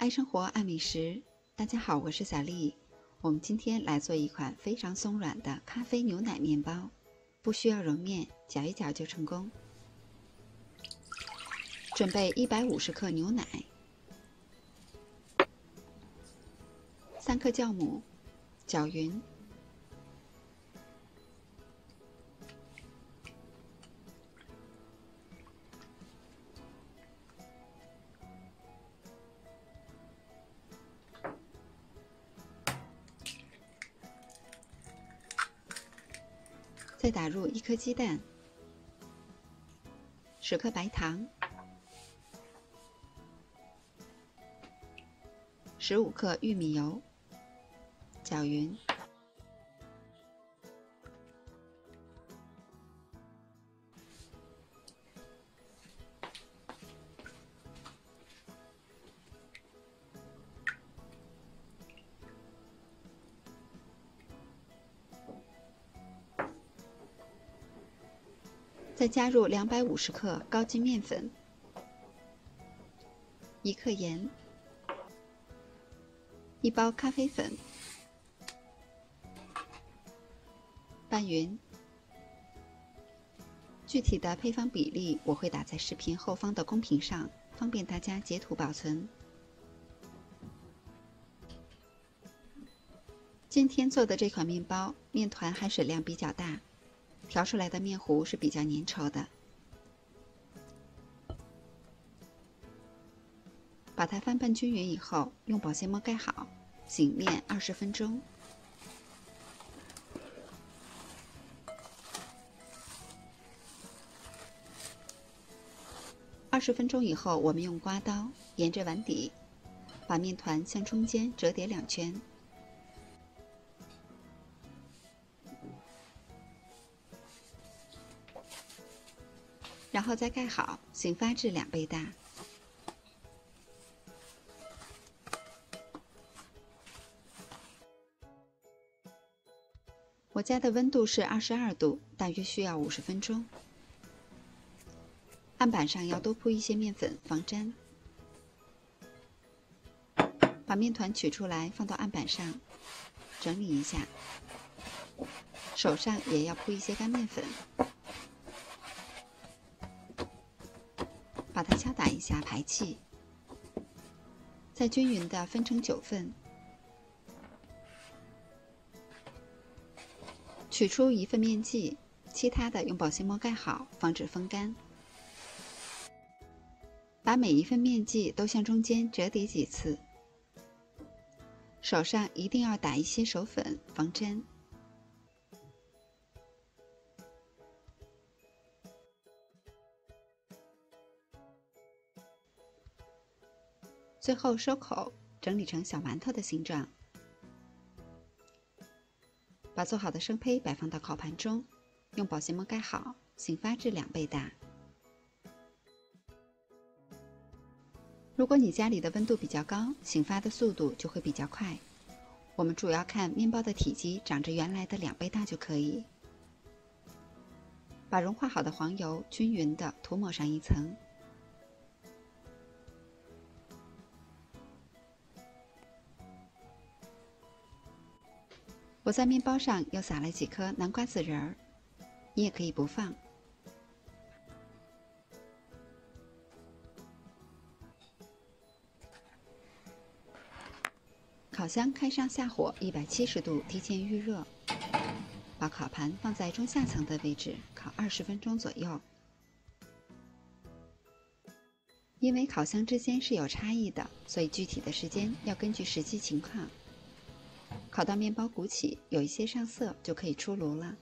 爱生活，爱美食。大家好，我是小丽。我们今天来做一款非常松软的咖啡牛奶面包，不需要揉面，搅一搅就成功。准备150克牛奶，3克酵母，搅匀。再打入1颗鸡蛋，10克白糖，15克玉米油，搅匀。再加入250克高筋面粉，1克盐，1包咖啡粉，拌匀。具体的配方比例我会打在视频后方的公屏上，方便大家截图保存。今天做的这款面包，面团含水量比较大，调出来的面糊是比较粘稠的。把它翻拌均匀以后，用保鲜膜盖好，醒面20分钟。20分钟以后，我们用刮刀沿着碗底，把面团向中间折叠2圈。然后再盖好，醒发至2倍大。我家的温度是22度，大约需要50分钟。案板上要多铺一些面粉，防粘。把面团取出来，放到案板上，整理一下。手上也要铺一些干面粉。把它敲打一下，排气，再均匀地分成9份，取出1份面剂，其他的用保鲜膜盖好，防止风干。把每1份面剂都向中间折叠几次，手上一定要打一些手粉，防粘。最后收口，整理成小馒头的形状。把做好的生胚摆放到烤盘中，用保鲜膜盖好，醒发至2倍大。如果你家里的温度比较高，醒发的速度就会比较快。我们主要看面包的体积长着原来的2倍大就可以。把融化好的黄油均匀地涂抹上一层。我在面包上又撒了几颗南瓜籽仁儿，你也可以不放。烤箱开上下火170度，提前预热。把烤盘放在中下层的位置，烤20分钟左右。因为烤箱之间是有差异的，所以具体的时间要根据实际情况。烤到面包鼓起，有一些上色，就可以出炉了。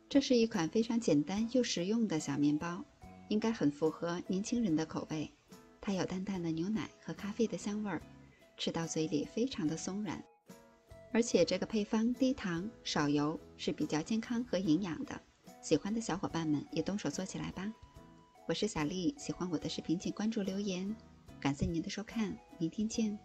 这是一款非常简单又实用的小面包，应该很符合年轻人的口味。它有淡淡的牛奶和咖啡的香味儿，吃到嘴里非常的松软。而且这个配方低糖少油，是比较健康和营养的。喜欢的小伙伴们也动手做起来吧。我是小丽，喜欢我的视频请关注留言。感谢您的收看，明天见。